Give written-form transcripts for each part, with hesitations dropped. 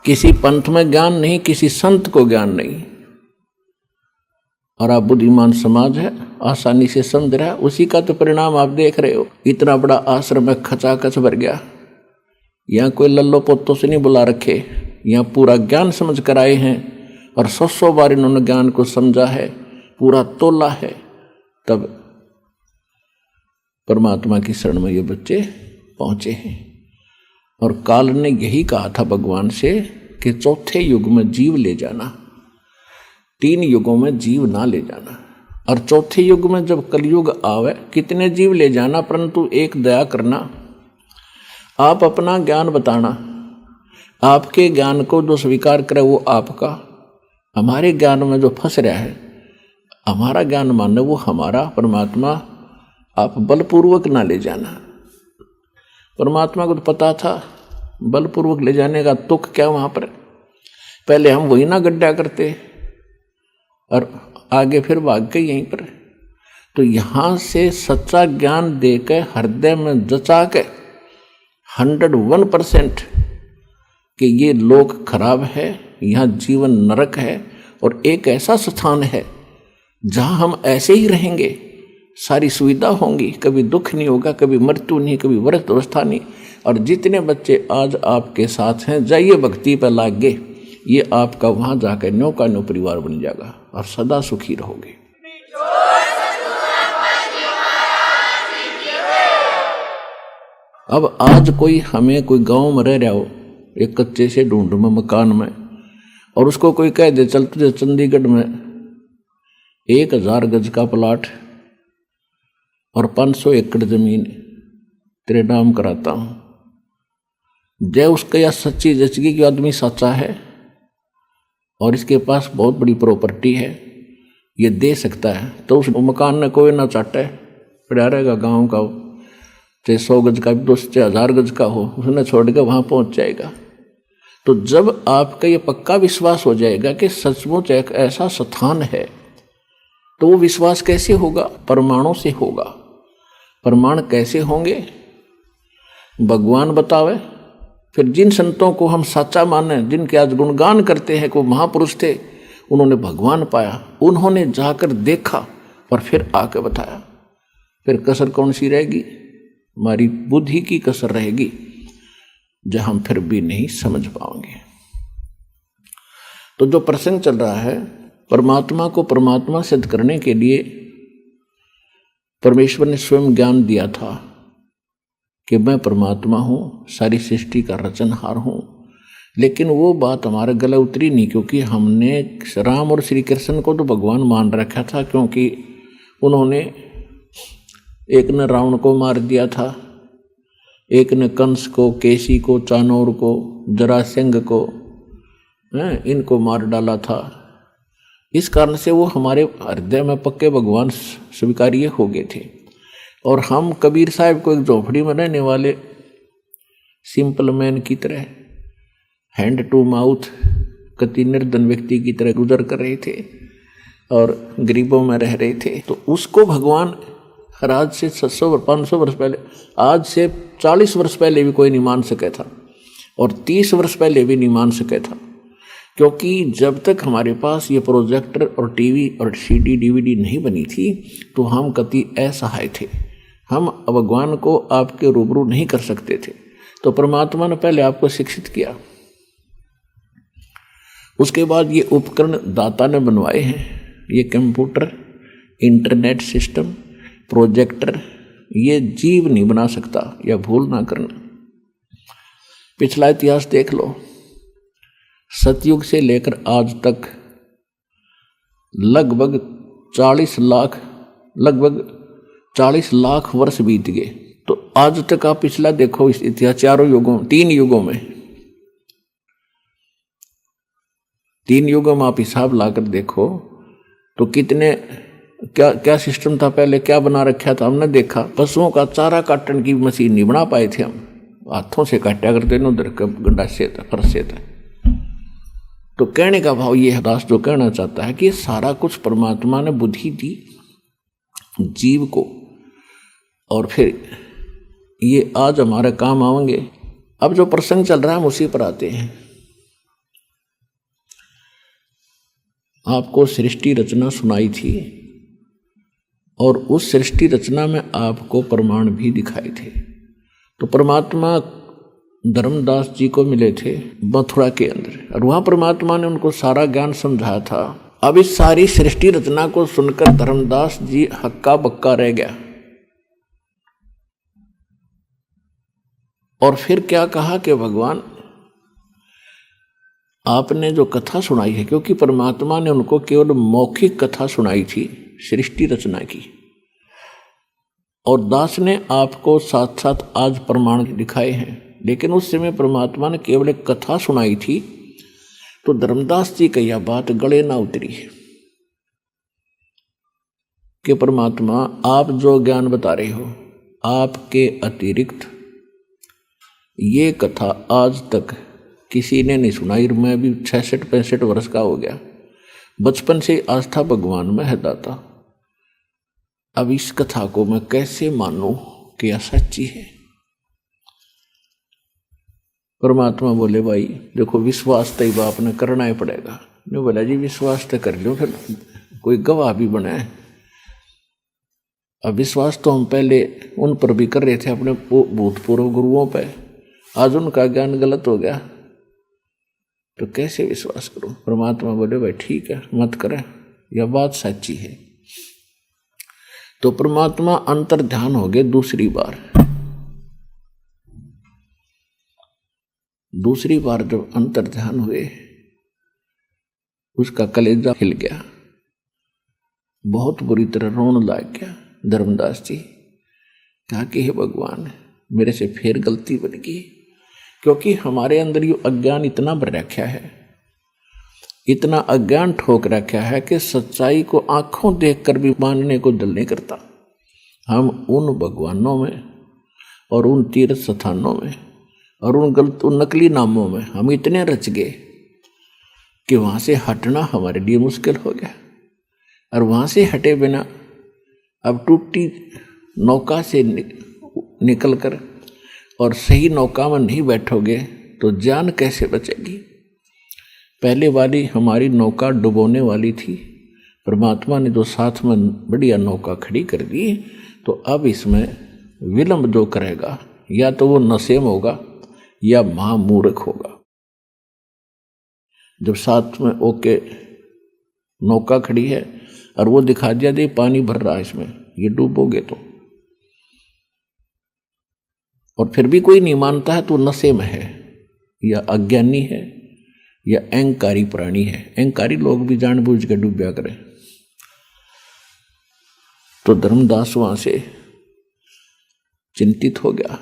किसी पंथ में ज्ञान नहीं, किसी संत को ज्ञान नहीं। और आप बुद्धिमान समाज है, आसानी से समझ रहा है, उसी का तो परिणाम आप देख रहे हो। इतना बड़ा आश्रम में खचाखच भर गया। यहाँ कोई लल्लो पोतों से नहीं बुला रखे, यहाँ पूरा ज्ञान समझ कर आए हैं और 100 बार इन्होंने ज्ञान को समझा है, पूरा तोला है, तब परमात्मा की शरण में ये बच्चे पहुंचे हैं। और काल ने यही कहा था भगवान से कि चौथे युग में जीव ले जाना, 3 युगों में जीव ना ले जाना। और चौथे युग में जब कलयुग आवे, कितने जीव ले जाना, परंतु एक दया करना, आप अपना ज्ञान बताना। आपके ज्ञान को जो स्वीकार करे वो आपका, हमारे ज्ञान में जो फंस रहा है, हमारा ज्ञान माने वो हमारा। परमात्मा आप बलपूर्वक ना ले जाना। परमात्मा को तो पता था बलपूर्वक ले जाने का तुक क्या वहां पर, पहले हम वही ना गड्ढा करते और आगे फिर भाग के यहीं पर। तो यहां से सच्चा ज्ञान देकर हृदय में जचा के 101% कि ये लोक खराब है, यहाँ जीवन नरक है और एक ऐसा स्थान है जहाँ हम ऐसे ही रहेंगे, सारी सुविधा होंगी, कभी दुख नहीं होगा, कभी मृत्यु नहीं, कभी व्रत अवस्था नहीं। और जितने बच्चे आज आपके साथ हैं, जाइए भक्ति पर लाग गए, ये आपका वहाँ जाकर न्यो का न्यो परिवार बन जाएगा और सदा सुखी रहोगे। अब आज कोई हमें कोई गांव में रह रहा हो, एक कच्चे से ढूंढ में मकान में, और उसको कोई कह दे चल तुझे चंडीगढ़ में 1000 गज का प्लाट और 500 एकड़ जमीन तेरे नाम कराता हूं, जय उसका या सच्ची जचगी कि आदमी सच्चा है और इसके पास बहुत बड़ी प्रॉपर्टी है, ये दे सकता है, तो उस मकान ने कोई ना चाटे, पड़ा रहेगा गाँव का, चाहे 100 गज का भी, 200 चाहे 1000 गज का हो, उसने छोड़ के वहां पहुंच जाएगा। तो जब आपका ये पक्का विश्वास हो जाएगा कि सचमुच एक ऐसा स्थान है, तो वो विश्वास कैसे होगा? प्रमाणों से होगा। प्रमाण कैसे होंगे? भगवान बतावे। फिर जिन संतों को हम सच्चा माने, जिनके आज गुणगान करते हैं कि वो महापुरुष थे, उन्होंने भगवान पाया, उन्होंने जाकर देखा और फिर आके बताया। फिर कसर कौन सी रहेगी? हमारी बुद्धि की कसर रहेगी, जो हम फिर भी नहीं समझ पाएंगे। तो जो प्रसंग चल रहा है, परमात्मा को परमात्मा सिद्ध करने के लिए परमेश्वर ने स्वयं ज्ञान दिया था कि मैं परमात्मा हूँ, सारी सृष्टि का रचनहार हूँ। लेकिन वो बात हमारे गले उतरी नहीं, क्योंकि हमने राम और श्री कृष्ण को तो भगवान मान रखा था, क्योंकि उन्होंने एक ने रावण को मार दिया था, एक ने कंस को, केसी को, चाणूर को, जरासंध को, इनको मार डाला था। इस कारण से वो हमारे हृदय में पक्के भगवान स्वीकार्य हो गए थे। और हम कबीर साहब को एक झोपड़ी में रहने वाले सिंपल मैन की तरह, हैंड टू माउथ, कति निर्धन व्यक्ति की तरह गुजर कर रहे थे और गरीबों में रह रहे थे। तो उसको भगवान आज से 700-500 वर्ष पहले, आज से 40 वर्ष पहले भी कोई नहीं मान सके था, और 30 वर्ष पहले भी नहीं मान सके था। क्योंकि जब तक हमारे पास ये प्रोजेक्टर और टीवी और सीडी डीवीडी नहीं बनी थी, तो हम कति असहाय थे, हम भगवान को आपके रूबरू नहीं कर सकते थे। तो परमात्मा ने पहले आपको शिक्षित किया, उसके बाद ये उपकरण दाता ने बनवाए हैं, ये कंप्यूटर, इंटरनेट सिस्टम, प्रोजेक्टर, ये जीव नहीं बना सकता, या भूल ना करना। पिछला इतिहास देख लो, सतयुग से लेकर आज तक लगभग 40 लाख वर्ष बीत गए। तो आज तक आप पिछला देखो, इस इतिहास 3 युगों में, 3 युगों में आप हिसाब लाकर देखो तो कितने क्या सिस्टम था पहले, क्या बना रखा था हमने देखा। पशुओं का चारा काटने की मशीन नहीं बना पाए थे हम, हाथों से काटा करते न, उधर गड्ढा से था, फर्श से था। तो कहने का भाव ये दास जो कहना चाहता है कि सारा कुछ परमात्मा ने बुद्धि दी जीव को, और फिर ये आज हमारे काम आएंगे। अब जो प्रसंग चल रहा है हम उसी पर आते हैं। आपको सृष्टि रचना सुनाई थी और उस सृष्टि रचना में आपको प्रमाण भी दिखाए थे। तो परमात्मा धर्मदास जी को मिले थे मथुरा के अंदर और वहां परमात्मा ने उनको सारा ज्ञान समझाया था। अब इस सारी सृष्टि रचना को सुनकर धर्मदास जी हक्का बक्का रह गया और फिर क्या कहा कि भगवान आपने जो कथा सुनाई है, क्योंकि परमात्मा ने उनको केवल मौखिक कथा सुनाई थी सृष्टि रचना की, और दास ने आपको साथ साथ आज प्रमाण दिखाए हैं, लेकिन उस समय परमात्मा ने केवल एक कथा सुनाई थी। तो धर्मदास जी की यह बात गले ना उतरी कि परमात्मा आप जो ज्ञान बता रहे हो, आपके अतिरिक्त ये कथा आज तक किसी ने नहीं सुनाई। मैं भी 66-65 वर्ष का हो गया, बचपन से आस्था भगवान में है दाता। अब इस कथा को मैं कैसे मानूं कि यह सच्ची है। परमात्मा बोले भाई देखो, विश्वास तो आपने करना ही पड़ेगा। मैं बोला जी विश्वास तो कर लो, फिर कोई गवाह भी बना है। अब विश्वास तो हम पहले उन पर भी कर रहे थे, अपने भूतपूर्व गुरुओं पे। आज उनका ज्ञान गलत हो गया तो कैसे विश्वास करूं। परमात्मा बोले भाई ठीक है, मत करें, यह बात सच्ची है। तो परमात्मा अंतर ध्यान हो गए दूसरी बार जब अंतर ध्यान हुए, उसका कलेजा हिल गया, बहुत बुरी तरह रोने लग गया। धर्मदास जी कहा कि हे भगवान, मेरे से फिर गलती बन गई, क्योंकि हमारे अंदर ये अज्ञान इतना भर रखा है, इतना अज्ञान ठोक रखा है कि सच्चाई को आंखों देखकर भी मानने को दिल नहीं करता। हम उन भगवानों में और उन तीर्थ स्थानों में और उन नकली नामों में हम इतने रच गए कि वहाँ से हटना हमारे लिए मुश्किल हो गया। और वहाँ से हटे बिना अब टूटी नौका से निकल कर और सही नौका में नहीं बैठोगे तो जान कैसे बचेगी। पहले वाली हमारी नौका डुबोने वाली थी, परमात्मा ने जो साथ में बढ़िया नौका खड़ी कर दी, तो अब इसमें विलंब जो करेगा या तो वो नसेम होगा या महामूर्ख होगा। जब साथ में ओके नौका खड़ी है और वो दिखा दिया दे पानी भर रहा है इसमें, ये डूबोगे तो, और फिर भी कोई नहीं मानता है तो नशे में है या अज्ञानी है या अहंकारी प्राणी है। अहंकारी लोग भी जानबूझ के डूबया करें। तो धर्मदास वहां से चिंतित हो गया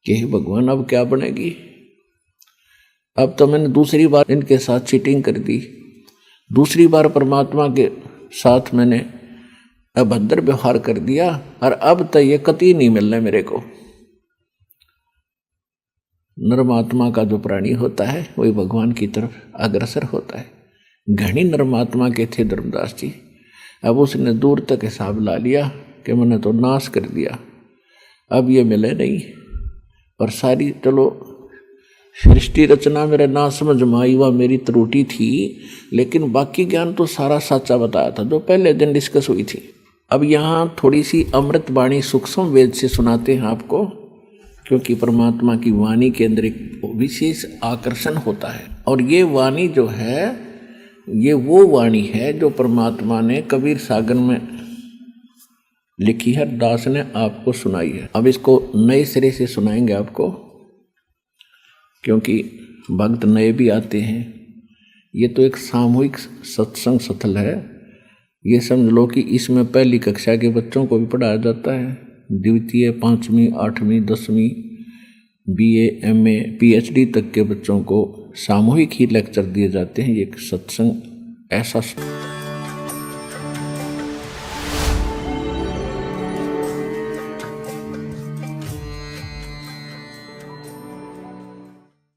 कि हे भगवान अब क्या बनेगी। अब तो मैंने दूसरी बार इनके साथ चीटिंग कर दी, दूसरी बार परमात्मा के साथ मैंने अभद्र व्यवहार कर दिया, और अब तो ये कतई नहीं मिलना मेरे को। नरमात्मा का जो प्राणी होता है वही भगवान की तरफ अग्रसर होता है। घनी नरमात्मा के थे धर्मदास जी। अब उसने दूर तक हिसाब ला लिया कि मैंने तो नाश कर दिया, अब ये मिले नहीं। और सारी चलो सृष्टि रचना मेरे ना समझ में आई, वह मेरी त्रुटि थी, लेकिन बाकी ज्ञान तो सारा सच्चा बताया था जो पहले दिन डिस्कस हुई थी। अब यहाँ थोड़ी सी अमृत वाणी सूक्ष्म वेद से सुनाते हैं आपको, क्योंकि परमात्मा की वाणी के अंदर एक विशेष आकर्षण होता है। और ये वाणी जो है, ये वो वाणी है जो परमात्मा ने कबीर सागर में लिखी है, दास ने आपको सुनाई है। अब इसको नए सिरे से सुनाएंगे आपको, क्योंकि भक्त नए भी आते हैं। ये तो एक सामूहिक सत्संग स्थल है, ये समझ लो कि इसमें पहली कक्षा के बच्चों को भी पढ़ाया जाता है, द्वितीय, 5वीं, 8वीं, 10वीं, BA, MA, PhD तक के बच्चों को सामूहिक ही लेक्चर दिए जाते हैं। ये एक सत्संग ऐसा